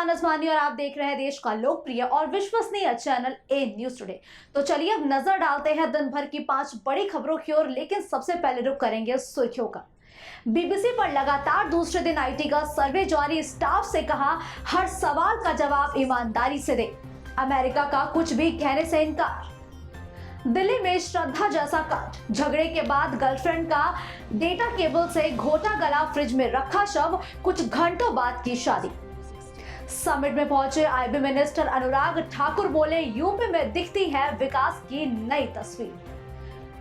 शान असमानी और आप देख रहे हैं देश का लोकप्रिय और विश्वसनीय चैनल ए न्यूज टुडे। तो चलिए अब नजर डालते हैं दिन भर की 5 बड़ी खबरों की ओर, लेकिन सबसे पहले रुख करेंगे सुर्खियों का। बीबीसी पर लगातार दूसरे दिन आईटी का सर्वे जारी, स्टाफ से कहा हर सवाल का जवाब ईमानदारी से दे। अमेरिका का कुछ भी कहने से इनकार। दिल्ली में श्रद्धा जैसा कांड, झगड़े के बाद गर्लफ्रेंड का डेटा केबल से घोटा गला, फ्रिज में रखा शव, कुछ घंटों बाद की शादी। समिट में पहुंचे आईबी मिनिस्टर अनुराग ठाकुर बोले यूपी में दिखती है विकास की नई तस्वीर।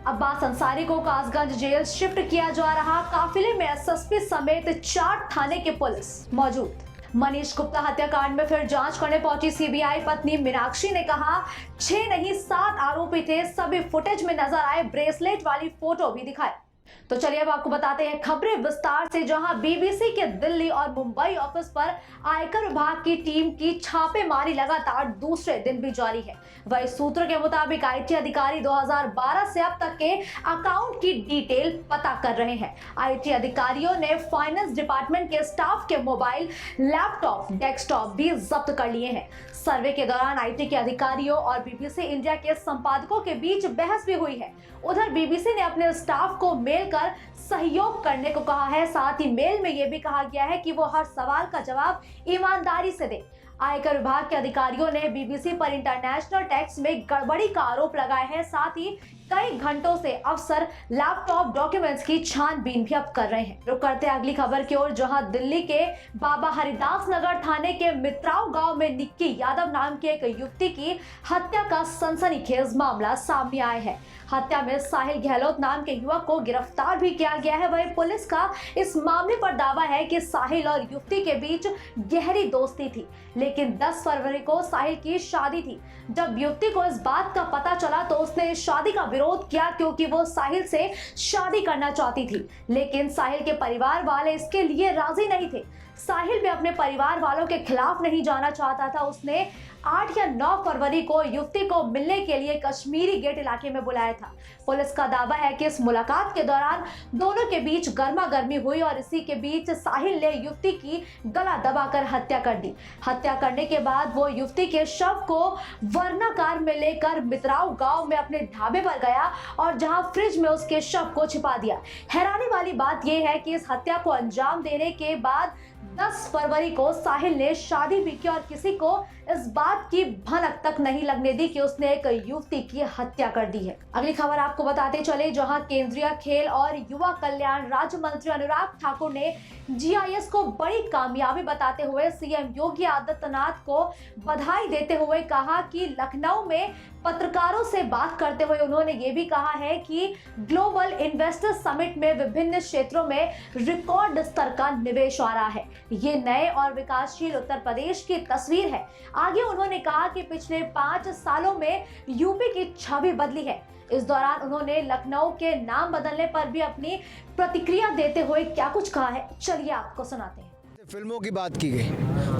अब्बास अंसारी को कासगंज जेल शिफ्ट किया जा रहा, काफिले में एसएसपी समेत 4 थाने के पुलिस मौजूद। मनीष गुप्ता हत्याकांड में फिर जांच करने पहुंची सीबीआई, पत्नी मीनाक्षी ने कहा 6 नहीं 7 आरोपी थे, सभी फुटेज में नजर आए, ब्रेसलेट वाली फोटो भी दिखाई। तो चलिए अब आपको बताते हैं खबरें विस्तार से। जहां बीबीसी के दिल्ली और मुंबई ऑफिस पर आयकर विभाग की टीम की छापेमारी लगातार दूसरे दिन भी जारी है। वही सूत्रों के मुताबिक आईटी अधिकारी 2012 से अब तक के अकाउंट की डिटेल पता कर रहे हैं। आईटी अधिकारियों ने फाइनेंस डिपार्टमेंट के स्टाफ के मोबाइल, लैपटॉप, डेस्कटॉप भी जब्त कर लिए हैं। सर्वे के दौरान आईटी के अधिकारियों और बीबीसी इंडिया के संपादकों के बीच बहस भी हुई है। उधर बीबीसी ने अपने स्टाफ को मेल कर सहयोग करने को कहा है। साथ ही मेल में यह भी कहा गया है कि वो हर सवाल का जवाब ईमानदारी से दे। आयकर विभाग के अधिकारियों ने बीबीसी पर इंटरनेशनल टैक्स में गड़बड़ी का आरोप लगाया है। साथ ही कई घंटों से अफसर लैपटॉप डॉक्यूमेंट्स की छानबीन भी अब कर रहे हैं। रुक करते अगली खबर की ओर, जहां दिल्ली के बाबा हरिदास नगर थाने के मित्राव गांव में निक्की यादव नाम की एक युवती की हत्या का सनसनीखेज मामला सामने आया है। हत्या में साहिल गहलोत नाम के युवक को गिरफ्तार भी किया गया है। वहीं पुलिस का इस मामले पर दावा है कि साहिल और युवती के बीच गहरी दोस्ती थी, लेकिन 10 फरवरी को साहिल की शादी थी। जब युवती को इस बात का पता चला तो उसने इस शादी का विरोध किया, क्योंकि वो साहिल से शादी करना चाहती थी, लेकिन साहिल के परिवार वाले इसके लिए राजी नहीं थे। साहिल भी अपने परिवार वालों के खिलाफ नहीं जाना चाहता था। उसने 8 या 9 फरवरी को युवती को मिलने के लिए कश्मीरी गेट इलाके में बुलाया था। पुलिस का दावा है कि इस मुलाकात के दौरान दोनों के बीच गर्मा गर्मी हुई और इसी के बीच साहिल ने युवती की गला दबाकर हत्या कर दी। हत्या करने के बाद वो युवती के शव को वर्णाकार में लेकर मित्राव गांव में अपने ढाबे पर गया और जहां फ्रिज में उसके शव को छिपा दिया। हैरानी वाली बात यह है कि इस हत्या को अंजाम देने के बाद 10 फरवरी को साहिल ने शादी भी की और किसी को इस बात की भनक तक नहीं लगने दी कि उसने एक युवती की हत्या कर दी है। अगली खबर आपको बताते चले, जहां केंद्रीय खेल और युवा कल्याण राज्य मंत्री अनुराग ठाकुर ने जीआईएस को बड़ी कामयाबी बताते हुए सीएम योगी आदित्यनाथ को बधाई देते हुए कहा कि लखनऊ में पत्रकारों से बात करते हुए उन्होंने ये भी कहा है कि ग्लोबल इन्वेस्टर समिट में विभिन्न क्षेत्रों में रिकॉर्ड स्तर का निवेश आ रहा है। ये नए और विकासशील उत्तर प्रदेश की तस्वीर है। आगे उन्होंने कहा कि पिछले 5 सालों में यूपी की छवि बदली है। इस दौरान उन्होंने लखनऊ के नाम बदलने पर भी अपनी प्रतिक्रिया देते हुए क्या कुछ कहा है, चलिए आपको सुनाते हैं। फिल्मों की बात की गई,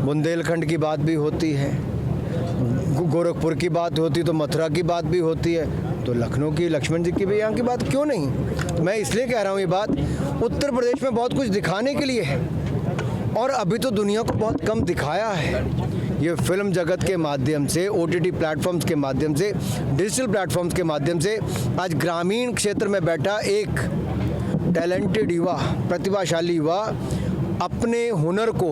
बुंदेलखंड की बात भी होती है, गोरखपुर की बात होती तो मथुरा की बात भी होती है, तो लखनऊ की लक्ष्मण जी की भी यहाँ की बात क्यों नहीं। मैं इसलिए कह रहा हूँ ये बात, उत्तर प्रदेश में बहुत कुछ दिखाने के लिए है और अभी तो दुनिया को बहुत कम दिखाया है। ये फिल्म जगत के माध्यम से, ओटीटी प्लेटफॉर्म्स के माध्यम से, डिजिटल प्लेटफॉर्म्स के माध्यम से आज ग्रामीण क्षेत्र में बैठा एक टैलेंटेड युवा, प्रतिभाशाली युवा अपने हुनर को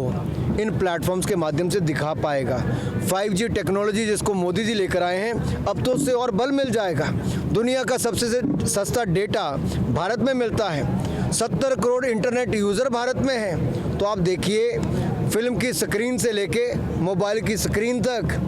इन प्लेटफॉर्म्स के माध्यम से दिखा पाएगा। 5G टेक्नोलॉजी जिसको मोदी जी लेकर आए हैं, अब तो उससे और बल मिल जाएगा। दुनिया का सबसे सस्ता डेटा भारत में मिलता है, 70 करोड़ इंटरनेट यूज़र भारत में हैं। तो आप देखिए, फिल्म की स्क्रीन से लेके मोबाइल की स्क्रीन तक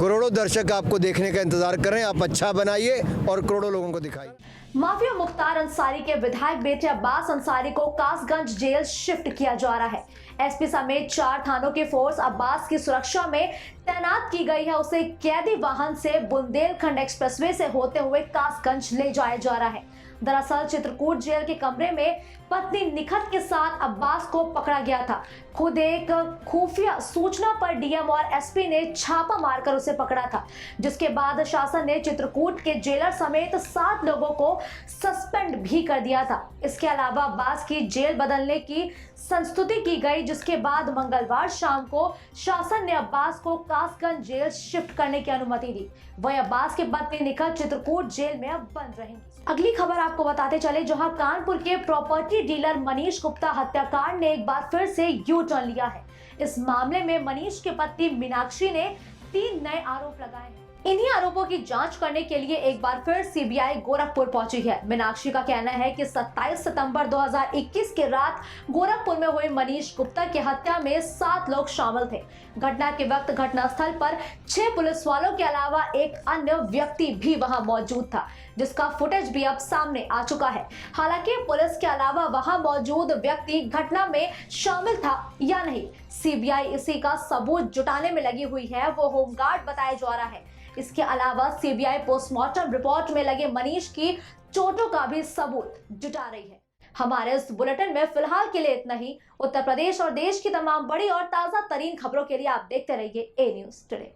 करोड़ों दर्शक आपको देखने का इंतजार कर रहे हैं। आप अच्छा बनाइए और करोड़ों लोगों को दिखाइए। माफिया मुख्तार अंसारी के विधायक बेटे अब्बास अंसारी को कासगंज जेल शिफ्ट किया जा रहा है। एसपी समेत 4 थानों की फोर्स अब्बास की सुरक्षा में तैनात की गई है। उसे कैदी वाहन से बुंदेलखंड एक्सप्रेसवे से होते हुए कासगंज ले जाया जा रहा है। दरअसल चित्रकूट जेल के कमरे में पत्नी निखत के साथ अब्बास को पकड़ा गया था। खुद एक खुफिया सूचना पर डीएम और एसपी ने छापा मारकर उसे पकड़ा था, जिसके बाद शासन ने चित्रकूट के जेलर समेत 7 लोगों को सस्पेंड भी कर दिया था। इसके अलावा अब्बास की जेल बदलने की संस्तुति की गई, जिसके बाद मंगलवार शाम को शासन ने अब्बास को कासगंज जेल शिफ्ट करने की अनुमति दी। वही अब्बास की पत्नी निखत चित्रकूट जेल में अब बंद रहेंगी। अगली खबर आपको बताते चले, जहां कानपुर के प्रॉपर्टी डीलर मनीष गुप्ता हत्याकांड ने एक बार फिर से यू टर्न लिया है। इस मामले में मनीष की पत्नी मीनाक्षी ने 3 नए आरोप लगाए हैं। इन्हीं आरोपों की जांच करने के लिए एक बार फिर सीबीआई गोरखपुर पहुंची है। मीनाक्षी का कहना है कि 27 सितंबर 2021 की रात गोरखपुर में हुई मनीष गुप्ता की हत्या में 7 लोग शामिल थे। घटना के वक्त घटनास्थल पर 6 पुलिस वालों के अलावा एक अन्य व्यक्ति भी वहां मौजूद था, जिसका फुटेज भी अब सामने आ चुका है। हालांकि पुलिस के अलावा वहां मौजूद व्यक्ति घटना में शामिल था या नहीं, सीबीआई इसी का सबूत जुटाने में लगी हुई है। वो होमगार्ड बताया जा रहा है। इसके अलावा सीबीआई पोस्टमार्टम रिपोर्ट में लगे मनीष की चोटों का भी सबूत जुटा रही है। हमारे इस बुलेटिन में फिलहाल के लिए इतना ही। उत्तर प्रदेश और देश की तमाम बड़ी और ताजा तरीन खबरों के लिए आप देखते रहिए ए न्यूज़ टुडे।